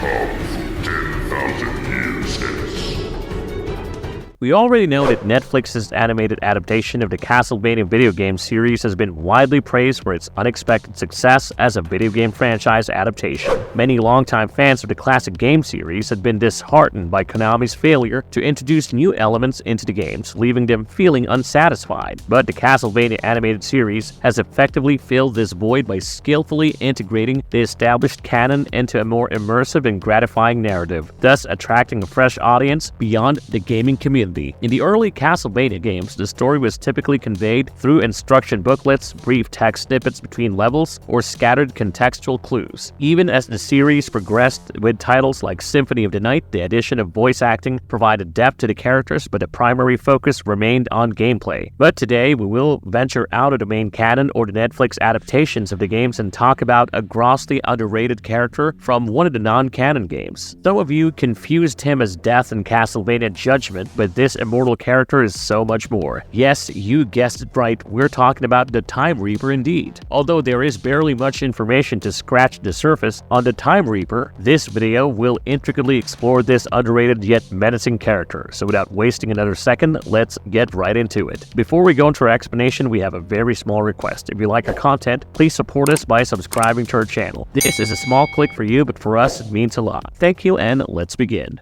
10,000 years hence. We already know that Netflix's animated adaptation of the Castlevania video game series has been widely praised for its unexpected success as a video game franchise adaptation. Many longtime fans of the classic game series had been disheartened by Konami's failure to introduce new elements into the games, leaving them feeling unsatisfied. But the Castlevania animated series has effectively filled this void by skillfully integrating the established canon into a more immersive and gratifying narrative, thus attracting a fresh audience beyond the gaming community. In the early Castlevania games, the story was typically conveyed through instruction booklets, brief text snippets between levels, or scattered contextual clues. Even as the series progressed with titles like Symphony of the Night, the addition of voice acting provided depth to the characters, but the primary focus remained on gameplay. But today, we will venture out of the main canon or the Netflix adaptations of the games and talk about a grossly underrated character from one of the non-canon games. Some of you confused him as Death in Castlevania Judgment, but this immortal character is so much more. Yes, you guessed it right, we're talking about the Time Reaper indeed. Although there is barely much information to scratch the surface on the Time Reaper, this video will intricately explore this underrated yet menacing character. So without wasting another second, let's get right into it. Before we go into our explanation, we have a very small request. If you like our content, please support us by subscribing to our channel. This is a small click for you, but for us, it means a lot. Thank you, and let's begin.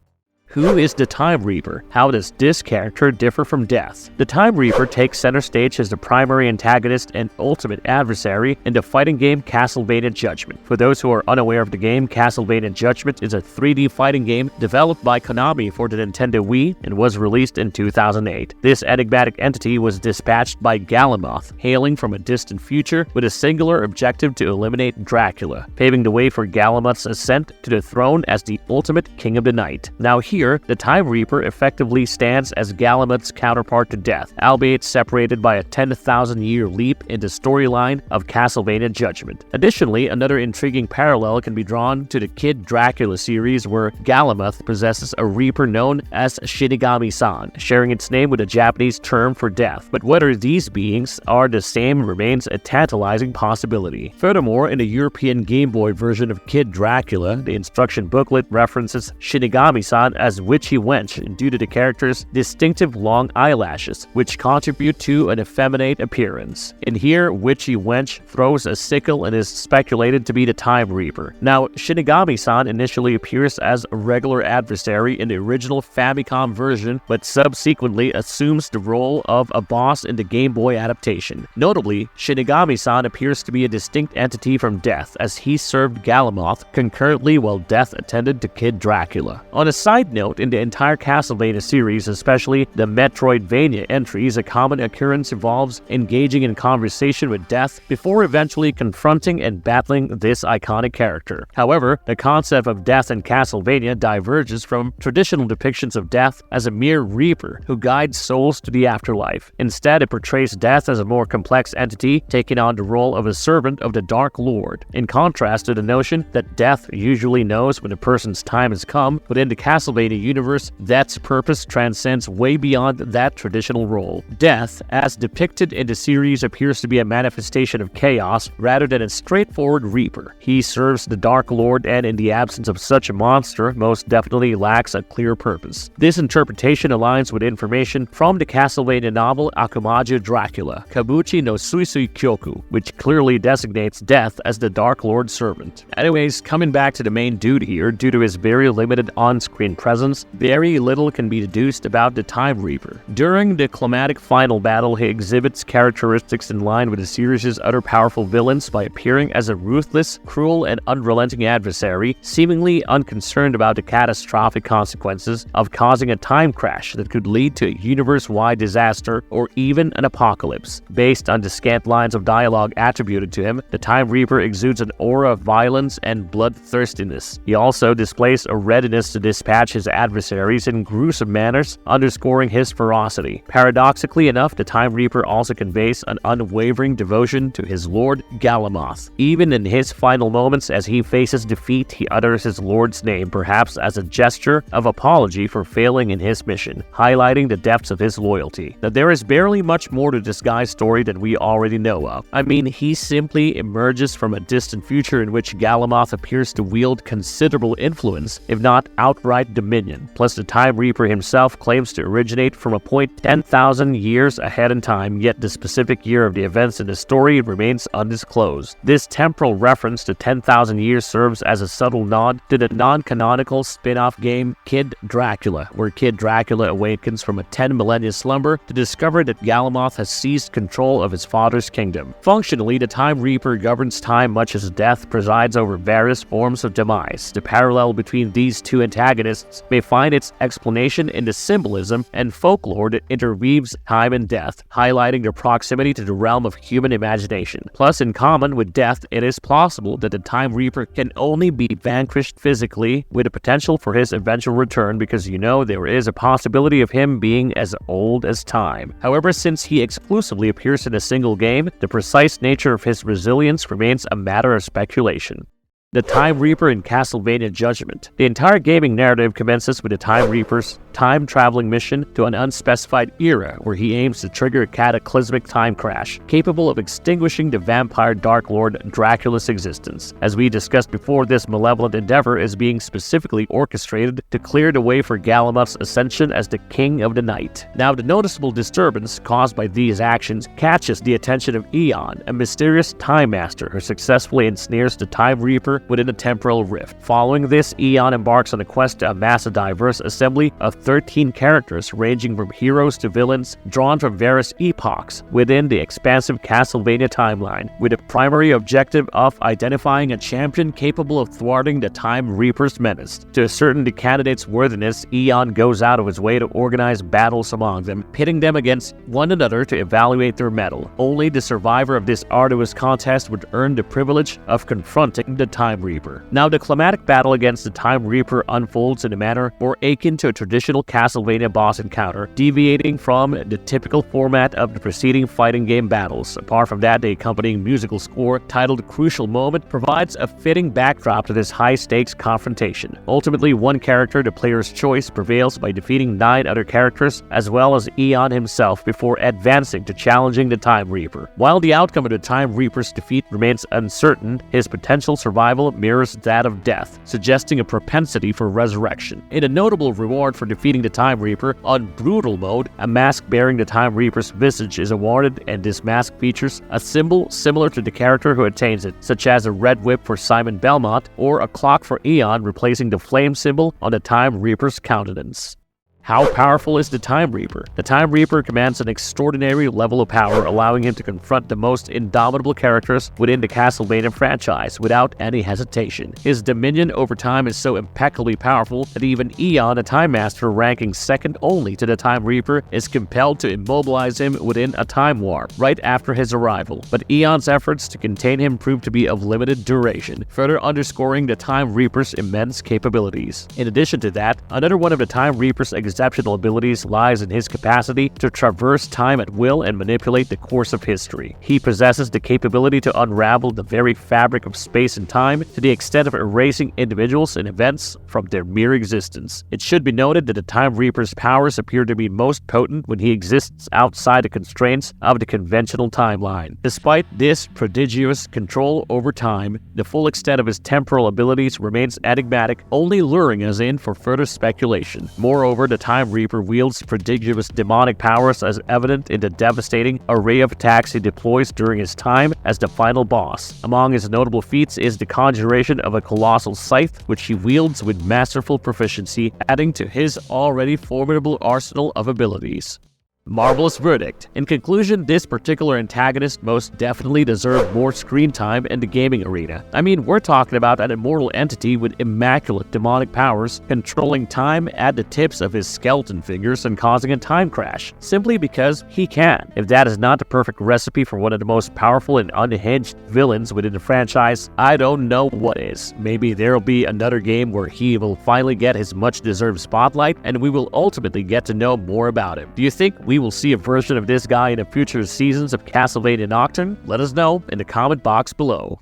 Who is the Time Reaper? How does this character differ from Death? The Time Reaper takes center stage as the primary antagonist and ultimate adversary in the fighting game Castlevania Judgment. For those who are unaware of the game, Castlevania Judgment is a 3D fighting game developed by Konami for the Nintendo Wii and was released in 2008. This enigmatic entity was dispatched by Galamoth, hailing from a distant future with a singular objective to eliminate Dracula, paving the way for Galamoth's ascent to the throne as the ultimate King of the Night. Now here, the Time Reaper effectively stands as Galamoth's counterpart to Death, albeit separated by a 10,000-year leap in the storyline of Castlevania Judgment. Additionally, another intriguing parallel can be drawn to the Kid Dracula series, where Galamoth possesses a Reaper known as Shinigami-san, sharing its name with a Japanese term for death. But whether these beings are the same remains a tantalizing possibility. Furthermore, in the European Game Boy version of Kid Dracula, the instruction booklet references Shinigami-san as Witchy Wench due to the character's distinctive long eyelashes, which contribute to an effeminate appearance. In here, Witchy Wench throws a sickle and is speculated to be the Time Reaper. Now, Shinigami-san initially appears as a regular adversary in the original Famicom version, but subsequently assumes the role of a boss in the Game Boy adaptation. Notably, Shinigami-san appears to be a distinct entity from Death, as he served Galamoth concurrently while Death attended to Kid Dracula. On a side note, in the entire Castlevania series, especially the Metroidvania entries, a common occurrence involves engaging in conversation with Death before eventually confronting and battling this iconic character. However, the concept of Death in Castlevania diverges from traditional depictions of Death as a mere reaper who guides souls to the afterlife. Instead, it portrays Death as a more complex entity, taking on the role of a servant of the Dark Lord, in contrast to the notion that Death usually knows when a person's time has come. Within the Castlevania universe, Death's purpose transcends way beyond that traditional role. Death, as depicted in the series, appears to be a manifestation of chaos rather than a straightforward reaper. He serves the Dark Lord, and in the absence of such a monster, most definitely lacks a clear purpose. This interpretation aligns with information from the Castlevania novel Akumajou Dracula, Kabuchi no Suisui Kyoku, which clearly designates Death as the Dark Lord's servant. Anyways, coming back to the main dude here, due to his very limited on-screen presence, very little can be deduced about the Time Reaper. During the climatic final battle, he exhibits characteristics in line with the series' other powerful villains by appearing as a ruthless, cruel, and unrelenting adversary, seemingly unconcerned about the catastrophic consequences of causing a time crash that could lead to a universe-wide disaster or even an apocalypse. Based on the scant lines of dialogue attributed to him, the Time Reaper exudes an aura of violence and bloodthirstiness. He also displays a readiness to dispatch his his adversaries in gruesome manners, underscoring his ferocity. Paradoxically enough, the Time Reaper also conveys an unwavering devotion to his lord Galamoth. Even in his final moments as he faces defeat, he utters his lord's name, perhaps as a gesture of apology for failing in his mission, highlighting the depths of his loyalty. Now, there is barely much more to this guy's story than we already know of. I mean, he simply emerges from a distant future in which Galamoth appears to wield considerable influence, if not outright dominion. Plus, the Time Reaper himself claims to originate from a point 10,000 years ahead in time, yet the specific year of the events in the story remains undisclosed. This temporal reference to 10,000 years serves as a subtle nod to the non-canonical spin-off game Kid Dracula, where Kid Dracula awakens from a 10 millennia slumber to discover that Galamoth has seized control of his father's kingdom. Functionally, the Time Reaper governs time much as death presides over various forms of demise. The parallel between these two antagonists may find its explanation in the symbolism and folklore that interweaves time and death, highlighting their proximity to the realm of human imagination. Plus, in common with death, it is plausible that the Time Reaper can only be vanquished physically, with a potential for his eventual return, because there is a possibility of him being as old as time. However, since he exclusively appears in a single game, the precise nature of his resilience remains a matter of speculation. The Time Reaper in Castlevania Judgment. The entire gaming narrative commences with the Time Reaper's time-traveling mission to an unspecified era, where he aims to trigger a cataclysmic time crash, capable of extinguishing the vampire Dark Lord Dracula's existence. As we discussed before, this malevolent endeavor is being specifically orchestrated to clear the way for Galamoth's ascension as the King of the Night. Now, the noticeable disturbance caused by these actions catches the attention of Aeon, a mysterious Time Master who successfully ensnares the Time Reaper within a temporal rift. Following this, Aeon embarks on a quest to amass a diverse assembly of 13 characters ranging from heroes to villains, drawn from various epochs within the expansive Castlevania timeline, with the primary objective of identifying a champion capable of thwarting the Time Reaper's menace. To ascertain the candidate's worthiness, Aeon goes out of his way to organize battles among them, pitting them against one another to evaluate their mettle. Only the survivor of this arduous contest would earn the privilege of confronting the Time Reaper. Now, the climatic battle against the Time Reaper unfolds in a manner more akin to a traditional Castlevania boss encounter, deviating from the typical format of the preceding fighting game battles. Apart from that, the accompanying musical score, titled Crucial Moment, provides a fitting backdrop to this high-stakes confrontation. Ultimately, one character, the player's choice, prevails by defeating 9 other characters, as well as Aeon himself, before advancing to challenging the Time Reaper. While the outcome of the Time Reaper's defeat remains uncertain, his potential survival mirrors that of death, suggesting a propensity for resurrection. In a notable reward for defeating the Time Reaper, on Brutal Mode, a mask bearing the Time Reaper's visage is awarded, and this mask features a symbol similar to the character who attains it, such as a red whip for Simon Belmont, or a clock for Aeon, replacing the flame symbol on the Time Reaper's countenance. How powerful is the Time Reaper? The Time Reaper commands an extraordinary level of power, allowing him to confront the most indomitable characters within the Castlevania franchise without any hesitation. His dominion over time is so impeccably powerful that even Aeon, a Time Master ranking second only to the Time Reaper, is compelled to immobilize him within a time warp right after his arrival. But Aeon's efforts to contain him prove to be of limited duration, further underscoring the Time Reaper's immense capabilities. In addition to that, another one of the Time Reaper's exceptional abilities lies in his capacity to traverse time at will and manipulate the course of history. He possesses the capability to unravel the very fabric of space and time to the extent of erasing individuals and events from their mere existence. It should be noted that the Time Reaper's powers appear to be most potent when he exists outside the constraints of the conventional timeline. Despite this prodigious control over time, the full extent of his temporal abilities remains enigmatic, only luring us in for further speculation. Moreover, the Time Reaper wields prodigious demonic powers, as evident in the devastating array of attacks he deploys during his time as the final boss. Among his notable feats is the conjuration of a colossal scythe, which he wields with masterful proficiency, adding to his already formidable arsenal of abilities. Marvelous verdict. In conclusion, this particular antagonist most definitely deserved more screen time in the gaming arena. I mean, we're talking about an immortal entity with immaculate demonic powers, controlling time at the tips of his skeleton fingers and causing a time crash, simply because he can. If that is not the perfect recipe for one of the most powerful and unhinged villains within the franchise, I don't know what is. Maybe there'll be another game where he will finally get his much-deserved spotlight, and we will ultimately get to know more about him. Do you think we will see a version of this guy in the future seasons of Castlevania Nocturne? Let us know in the comment box below.